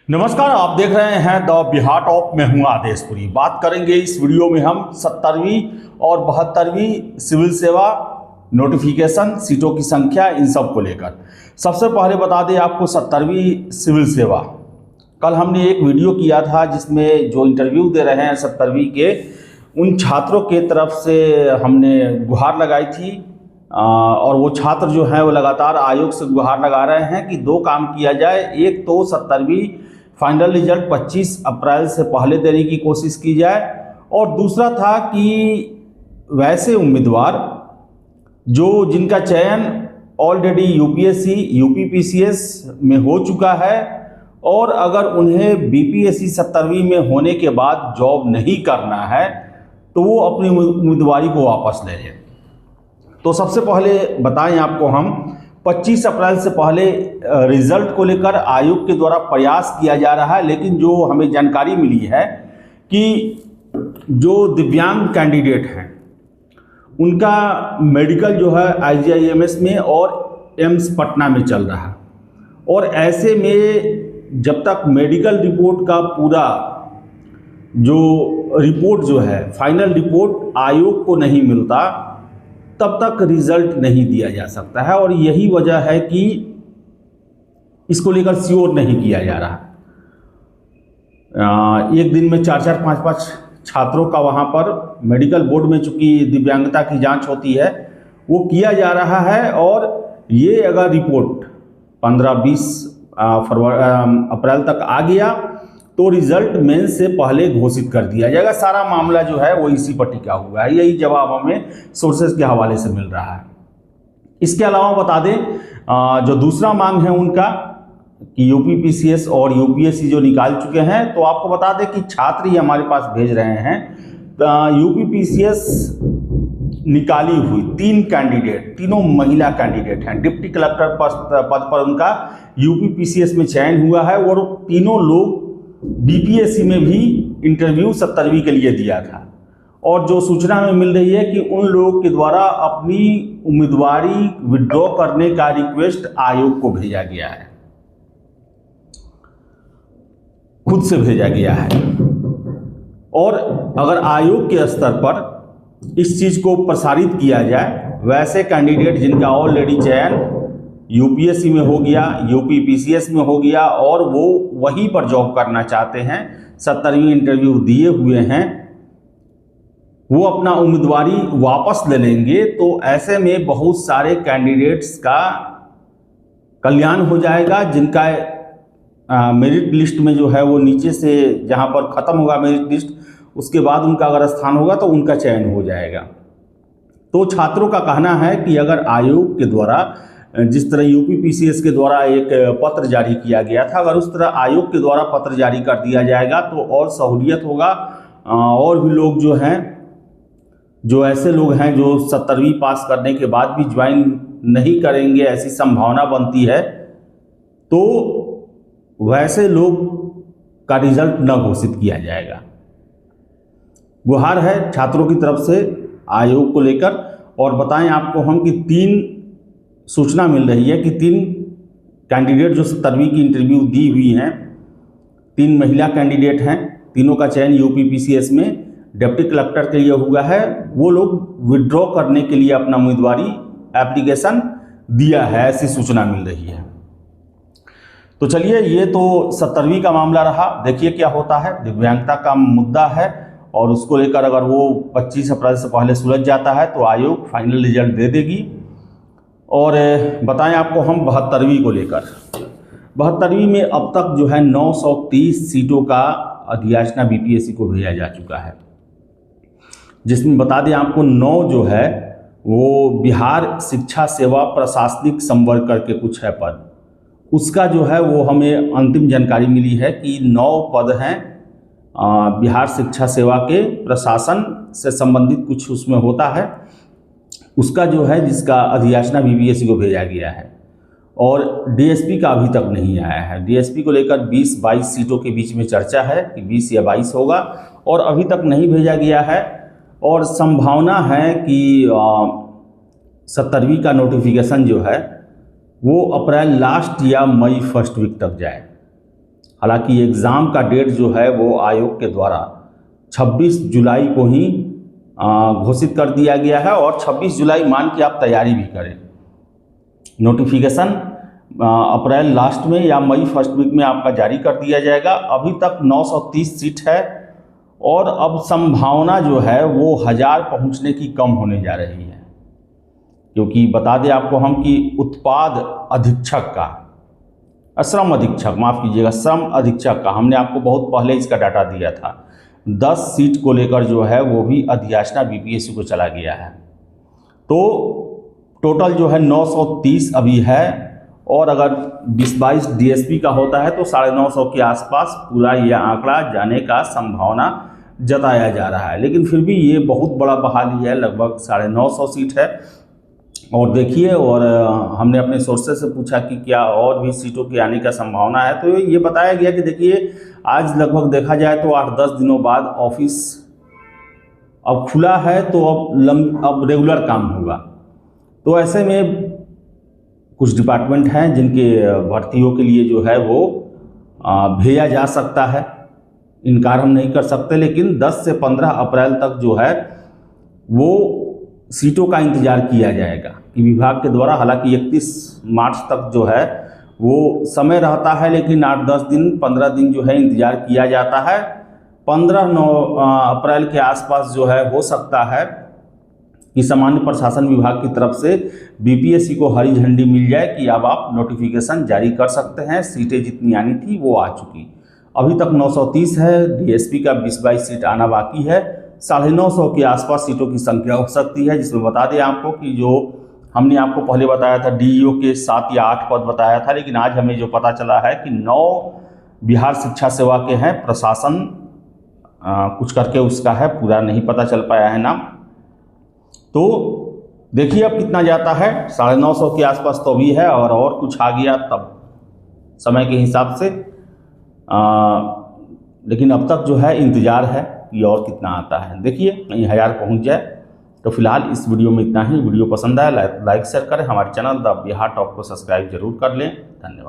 नमस्कार, आप देख रहे हैं द बिहार टॉप। मैं हूं आदेशपुरी। बात करेंगे इस वीडियो में हम 70वीं और 72वीं सिविल सेवा नोटिफिकेशन सीटों की संख्या, इन सब को लेकर। सबसे पहले बता दें आपको 70वीं सिविल सेवा, कल हमने एक वीडियो किया था जिसमें जो इंटरव्यू दे रहे हैं 70वीं के, उन छात्रों के तरफ से हमने गुहार लगाई थी। और वो छात्र जो हैं वो लगातार आयोग से गुहार लगा रहे हैं कि दो काम किया जाए। एक तो 70वीं फाइनल रिजल्ट 25 अप्रैल से पहले देने की कोशिश की जाए, और दूसरा था कि वैसे उम्मीदवार जिनका चयन ऑलरेडी यूपीएससी यूपीपीसीएस में हो चुका है, और अगर उन्हें बीपीएससी 70वीं में होने के बाद जॉब नहीं करना है तो वो अपनी उम्मीदवारी को वापस ले लें। तो सबसे पहले बताएं आपको हम 25 अप्रैल से पहले रिजल्ट को लेकर आयोग के द्वारा प्रयास किया जा रहा है, लेकिन जो हमें जानकारी मिली है कि जो दिव्यांग कैंडिडेट हैं उनका मेडिकल जो है आईजीआईएमएस में और एम्स पटना में चल रहा है, और ऐसे में जब तक मेडिकल रिपोर्ट का पूरा जो रिपोर्ट जो है फाइनल रिपोर्ट आयोग को नहीं मिलता, तब तक रिजल्ट नहीं दिया जा सकता है। और यही वजह है कि इसको लेकर श्योर नहीं किया जा रहा। एक दिन में 4-4, 5-5 छात्रों का वहाँ पर मेडिकल बोर्ड में चूंकि दिव्यांगता की जांच होती है वो किया जा रहा है, और ये अगर रिपोर्ट 15-20 अप्रैल तक आ गया तो रिजल्ट मेंस से पहले घोषित कर दिया जाएगा। सारा मामला जो है वो इसी पर टिका हुआ है। यही जवाब हमें सोर्सेज के हवाले से मिल रहा है। इसके अलावा बता दें जो दूसरा मांग है उनका कि यूपीपीसीएस और यूपीएससी जो निकाल चुके हैं, तो आपको बता दें कि छात्र ही हमारे पास भेज रहे हैं। यूपीपीसीएस निकाली हुई 3 कैंडिडेट, तीनों महिला कैंडिडेट हैं। डिप्टी कलेक्टर पद पर उनका यूपीपीसीएस में चयन हुआ है, और तीनों लोग बीपीएससी में भी इंटरव्यू 70वीं के लिए दिया था। और जो सूचना हमें मिल रही है कि उन लोगों के द्वारा अपनी उम्मीदवारी विड्रॉ करने का रिक्वेस्ट आयोग को भेजा गया है, खुद से भेजा गया है। और अगर आयोग के स्तर पर इस चीज को प्रसारित किया जाए, वैसे कैंडिडेट जिनका ऑलरेडी चयन यूपीएससी में हो गया, यूपीपीसीएस में हो गया, और वो वहीं पर जॉब करना चाहते हैं, 70वीं इंटरव्यू दिए हुए हैं, वो अपना उम्मीदवारी वापस ले लेंगे। तो ऐसे में बहुत सारे कैंडिडेट्स का कल्याण हो जाएगा, जिनका मेरिट लिस्ट में जो है वो नीचे से जहां पर ख़त्म होगा मेरिट लिस्ट, उसके बाद उनका अगर स्थान होगा तो उनका चयन हो जाएगा। तो छात्रों का कहना है कि अगर आयोग के द्वारा, जिस तरह यूपीपीसीएस के द्वारा एक पत्र जारी किया गया था, अगर उस तरह आयोग के द्वारा पत्र जारी कर दिया जाएगा तो और सहूलियत होगा। और भी लोग जो हैं, जो ऐसे लोग हैं जो 70वीं पास करने के बाद भी ज्वाइन नहीं करेंगे, ऐसी संभावना बनती है, तो वैसे लोग का रिजल्ट न घोषित किया जाएगा। गुहार है छात्रों की तरफ से आयोग को लेकर। और बताएं आपको हम कि 3 सूचना मिल रही है कि 3 कैंडिडेट जो 70वीं की इंटरव्यू दी हुई हैं, 3 महिला कैंडिडेट हैं, तीनों का चयन यूपीपीसीएस में डिप्टी कलेक्टर के लिए हुआ है। वो लोग विड्रॉ करने के लिए अपना उम्मीदवारी एप्लीकेशन दिया है, ऐसी सूचना मिल रही है। तो चलिए, ये तो 70वीं का मामला रहा। देखिए क्या होता है। दिव्यांगता का मुद्दा है, और उसको लेकर अगर वो 25 अप्रैल से पहले सुलझ जाता है तो आयोग फाइनल रिजल्ट दे देगी। और बताएं आपको हम 72वीं को लेकर। 72वीं में अब तक जो है 930 सीटों का अधियाचना बीपीएससी को भेजा जा चुका है, जिसमें बता दें आपको 9 जो है वो बिहार शिक्षा सेवा प्रशासनिक संवर्ग करके कुछ है पद, उसका जो है वो हमें अंतिम जानकारी मिली है कि 9 पद हैं बिहार शिक्षा सेवा के प्रशासन से संबंधित, कुछ उसमें होता है, उसका जो है जिसका अधियाचना बीपीएससी को भेजा गया है। और डीएसपी का अभी तक नहीं आया है। डीएसपी को लेकर 20-22 सीटों के बीच में चर्चा है कि 20 या 22 होगा, और अभी तक नहीं भेजा गया है। और संभावना है कि 70वीं का नोटिफिकेशन जो है वो अप्रैल लास्ट या मई फर्स्ट वीक तक जाए। हालांकि एग्ज़ाम का डेट जो है वो आयोग के द्वारा 26 जुलाई को ही घोषित कर दिया गया है और 26 जुलाई मान के आप तैयारी भी करें। नोटिफिकेशन अप्रैल लास्ट में या मई फर्स्ट वीक में आपका जारी कर दिया जाएगा। अभी तक 930 सीट है और अब संभावना जो है वो 1000 पहुंचने की कम होने जा रही है, क्योंकि बता दें आपको हम कि उत्पाद अधीक्षक का, श्रम अधीक्षक माफ़ कीजिएगा, श्रम अधीक्षक का हमने आपको बहुत पहले इसका डाटा दिया था। 10 सीट को लेकर जो है वो भी अधियाचना बीपीएससी को चला गया है। तो टोटल जो है 930 अभी है और अगर 20-22 डीएसपी का होता है तो 950 के आसपास पूरा यह आंकड़ा जाने का संभावना जताया जा रहा है। लेकिन फिर भी ये बहुत बड़ा बहाली है, लगभग 950 सीट है। और देखिए, और हमने अपने सोर्सेस से पूछा कि क्या और भी सीटों के आने का संभावना है, तो ये बताया गया कि देखिए आज लगभग देखा जाए तो 8-10 दिनों बाद ऑफिस अब खुला है तो अब रेगुलर काम होगा। तो ऐसे में कुछ डिपार्टमेंट हैं जिनके भर्तियों के लिए जो है वो भेजा जा सकता है, इनकार हम नहीं कर सकते। लेकिन 10 से 15 अप्रैल तक जो है वो सीटों का इंतज़ार किया जाएगा कि विभाग के द्वारा, हालांकि 31 मार्च तक जो है वो समय रहता है, लेकिन 8-10 दिन 15 दिन जो है इंतज़ार किया जाता है। 15 अप्रैल के आसपास जो है हो सकता है कि सामान्य प्रशासन विभाग की तरफ से बीपीएससी को हरी झंडी मिल जाए कि अब आप नोटिफिकेशन जारी कर सकते हैं। सीटें जितनी आनी थी वो आ चुकी, अभी तक 930 है। डीएसपी का 20-22 सीट आना बाकी है। 950 के आसपास सीटों की संख्या हो सकती है, जिसमें बता दें आपको कि जो हमने आपको पहले बताया था डीईओ के 7 या 8 पद बताया था, लेकिन आज हमें जो पता चला है कि 9 बिहार शिक्षा सेवा के हैं। प्रशासन कुछ करके उसका है, पूरा नहीं पता चल पाया है नाम। तो देखिए अब कितना जाता है, 950 के आसपास तो भी है, और कुछ आ गया तब समय के हिसाब से। लेकिन अब तक जो है इंतज़ार है कि और कितना आता है। देखिए कहीं 1000 पहुंच जाए। तो फिलहाल इस वीडियो में इतना ही। वीडियो पसंद आया लाइक शेयर करें, हमारे चैनल द बिहार टॉप को सब्सक्राइब जरूर कर लें। धन्यवाद।